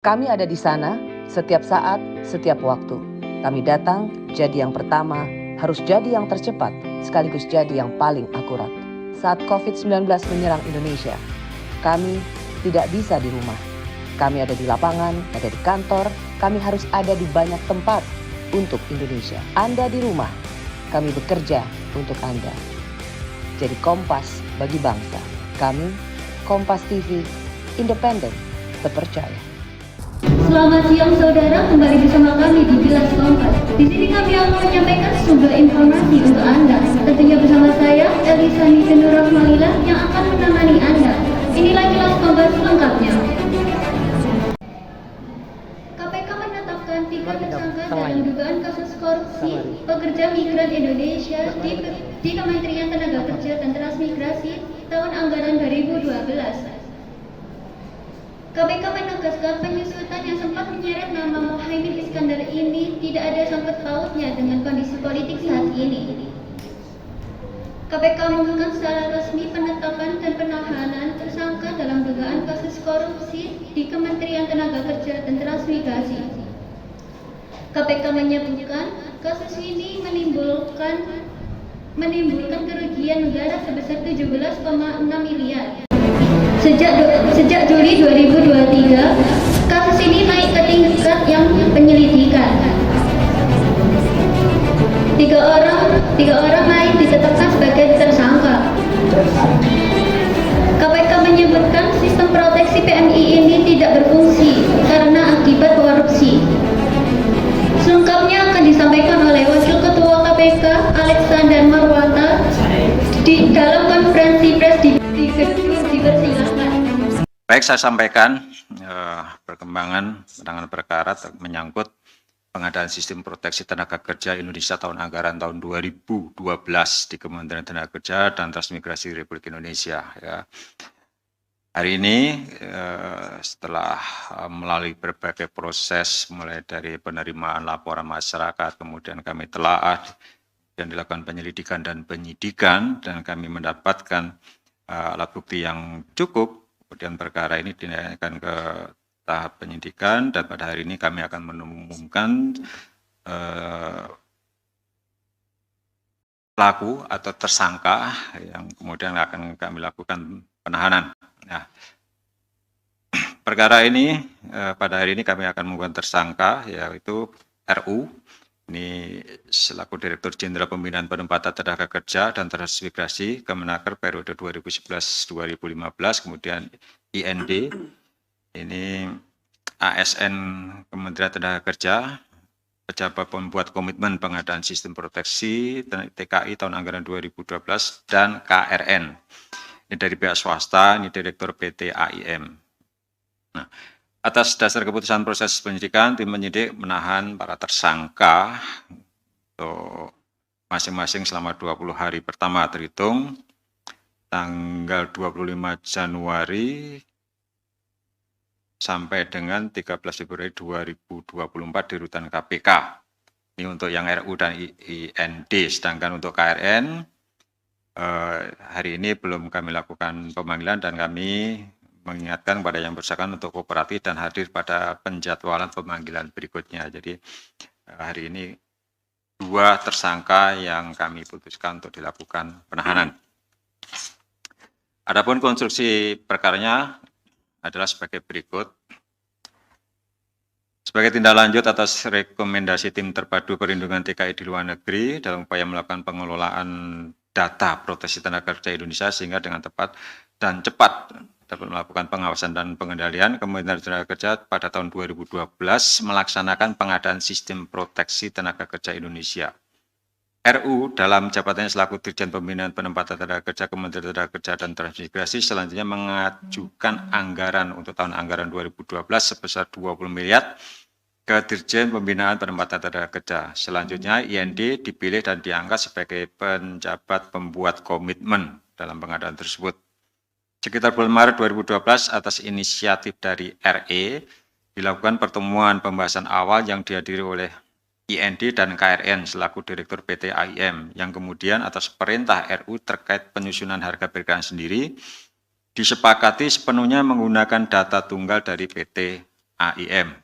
Kami ada di sana setiap saat, setiap waktu. Kami datang jadi yang pertama, harus jadi yang tercepat, sekaligus jadi yang paling akurat. Saat COVID-19 menyerang Indonesia, kami tidak bisa di rumah. Kami ada di lapangan, ada di kantor, kami harus ada di banyak tempat untuk Indonesia. Anda di rumah, kami bekerja untuk Anda. Jadi Kompas bagi bangsa. Kami, Kompas TV, independen, terpercaya. Selamat siang saudara, kembali bersama kami di Kilas Kompas. Di sini kami akan menyampaikan sejumlah informasi untuk Anda. Tentunya bersama saya, Elisa Nikenur Rahmalila, yang akan menemani Anda. Inilah Kilas Kompas lengkapnya. KPK menetapkan 3 tersangka dalam dugaan kasus korupsi pekerja migran Indonesia di Kementerian Tenaga Kerja dan Transmigrasi tahun anggaran 2012. KPK menegaskan penyusutan yang sempat menyeret nama Muhaimin Iskandar ini tidak ada sangkut pautnya dengan kondisi politik saat ini. KPK mengumumkan secara resmi penetapan dan penahanan tersangka dalam dugaan kasus korupsi di Kementerian Tenaga Kerja dan Transmigrasi. KPK menyebutkan kasus ini menimbulkan kerugian negara sebesar 17,6 miliar. Sejak Juli 2023, kasus ini naik ke tingkat yang penyelidikan. Tiga orang lain ditetapkan sebagai tersangka. KPK menyebutkan sistem proteksi PMI ini tidak berfungsi karena akibat korupsi. Selengkapnya akan disampaikan oleh Wakil Ketua KPK Alexander Marwata di dalam konferensi pers di gedung dipersilakan. Baik, saya sampaikan perkembangan penanganan perkara menyangkut pengadaan sistem proteksi tenaga kerja Indonesia tahun anggaran tahun 2012 di Kementerian Tenaga Kerja dan Transmigrasi Republik Indonesia. Ya. Hari ini setelah melalui berbagai proses mulai dari penerimaan laporan masyarakat, kemudian kami telaah dan dilakukan penyelidikan dan penyidikan, dan kami mendapatkan alat bukti yang cukup. Kemudian perkara ini dinaikkan ke tahap penyidikan, dan pada hari ini kami akan mengumumkan pelaku atau tersangka yang kemudian akan kami lakukan penahanan. Nah, perkara ini pada hari ini kami akan mengumumkan tersangka, yaitu RU. Ini selaku Direktur Jenderal Pembinaan Penempatan Tenaga Kerja dan Transmigrasi Kemenaker periode 2011-2015, kemudian IND, ini ASN Kementerian Tenaga Kerja, pejabat pembuat komitmen pengadaan sistem proteksi TKI tahun anggaran 2012, dan KRN, ini dari pihak swasta, ini Direktur PT AIM. Nah, atas dasar keputusan proses penyidikan, tim penyidik menahan para tersangka untuk masing-masing selama 20 hari pertama terhitung tanggal 25 Januari sampai dengan 13 Februari 2024 di rutan KPK. Ini untuk yang RU dan IND, sedangkan untuk KRN hari ini belum kami lakukan pemanggilan, dan kami mengingatkan kepada yang bersangkutan untuk kooperatif dan hadir pada penjadwalan pemanggilan berikutnya. Jadi hari ini 2 tersangka yang kami putuskan untuk dilakukan penahanan. Adapun konstruksi perkaranya adalah sebagai berikut. Sebagai tindak lanjut atas rekomendasi tim terpadu perlindungan TKI di luar negeri dalam upaya melakukan pengelolaan data proteksi tenaga kerja Indonesia sehingga dengan tepat dan cepat dapat melakukan pengawasan dan pengendalian, Kementerian Tenaga Kerja pada tahun 2012 melaksanakan pengadaan sistem proteksi tenaga kerja Indonesia. RU dalam jabatannya selaku Dirjen Pembinaan Penempatan Tenaga Kerja Kementerian Tenaga Kerja dan Transmigrasi selanjutnya mengajukan anggaran untuk tahun anggaran 2012 sebesar 20 miliar ke Dirjen Pembinaan Penempatan Tenaga Kerja. Selanjutnya IND dipilih dan diangkat sebagai penjabat pembuat komitmen dalam pengadaan tersebut. Sekitar bulan Maret 2012 atas inisiatif dari RE dilakukan pertemuan pembahasan awal yang dihadiri oleh IND dan KRN selaku Direktur PT AIM, yang kemudian atas perintah RU terkait penyusunan harga perkiraan sendiri disepakati sepenuhnya menggunakan data tunggal dari PT AIM.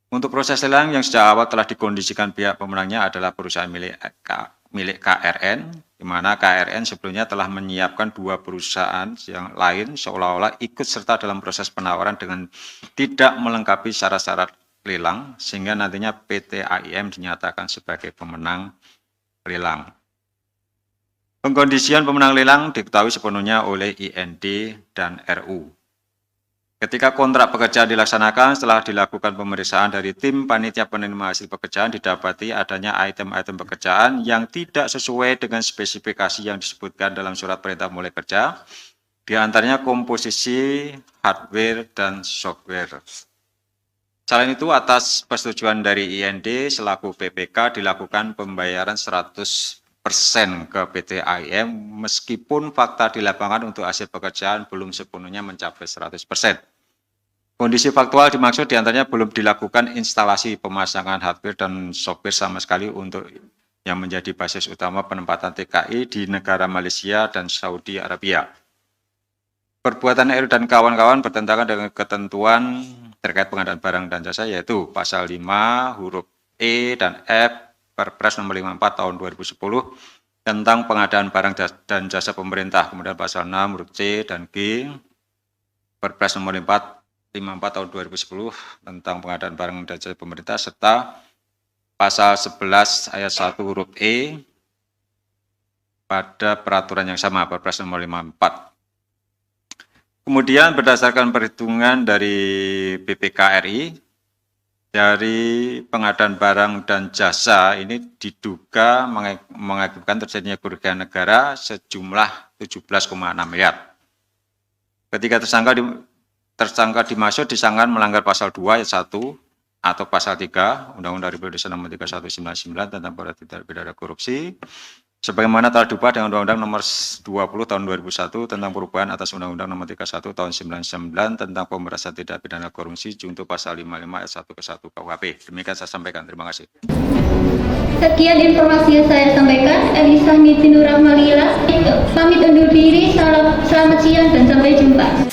Untuk proses lelang yang sejak awal telah dikondisikan pihak pemenangnya adalah perusahaan milik KRN, di mana KRN sebelumnya telah menyiapkan 2 perusahaan yang lain seolah-olah ikut serta dalam proses penawaran dengan tidak melengkapi syarat-syarat lelang, sehingga nantinya PT AIM dinyatakan sebagai pemenang lelang. Pengkondisian pemenang lelang diketahui sepenuhnya oleh IND dan RU. Ketika kontrak pekerjaan dilaksanakan, setelah dilakukan pemeriksaan dari tim panitia penerima hasil pekerjaan, didapati adanya item-item pekerjaan yang tidak sesuai dengan spesifikasi yang disebutkan dalam surat perintah mulai kerja, di antaranya komposisi, hardware, dan software. Selain itu, atas persetujuan dari IND selaku PPK dilakukan pembayaran 100% ke PT AIM meskipun fakta di lapangan untuk hasil pekerjaan belum sepenuhnya mencapai 100%. Kondisi faktual dimaksud diantaranya belum dilakukan instalasi pemasangan hardware dan software sama sekali untuk yang menjadi basis utama penempatan TKI di negara Malaysia dan Saudi Arabia. Perbuatan RU dan kawan-kawan bertentangan dengan ketentuan terkait pengadaan barang dan jasa, yaitu pasal 5 huruf E dan F Perpres nomor 54 tahun 2010 tentang pengadaan barang dan jasa pemerintah, kemudian pasal 6 huruf C dan G Perpres nomor 54 tahun 2010 tentang pengadaan barang dan jasa pemerintah, serta pasal 11 ayat 1 huruf E pada peraturan yang sama, Perpres nomor 54. Kemudian berdasarkan perhitungan dari BPK RI, dari pengadaan barang dan jasa ini diduga mengakibatkan terjadinya kerugian negara sejumlah 17,6 miliar. Ketika tersangka dimaksud disangkakan melanggar pasal 2 ayat 1 atau pasal 3 Undang-Undang Republik Indonesia nomor 3199 tentang tindak pidana korupsi, sebagaimana telah diubah dengan Undang-Undang nomor 20 tahun 2001 tentang perubahan atas Undang-Undang nomor 31 tahun 99 tentang pemberantasan tindak pidana korupsi junto pasal 55 ayat 1 ke 1 KUHP. Demikian saya sampaikan. Terima kasih. Sekian informasi yang saya sampaikan. Elisa Nitinur Rahmalila pamit undur diri. Selamat siang dan sampai jumpa.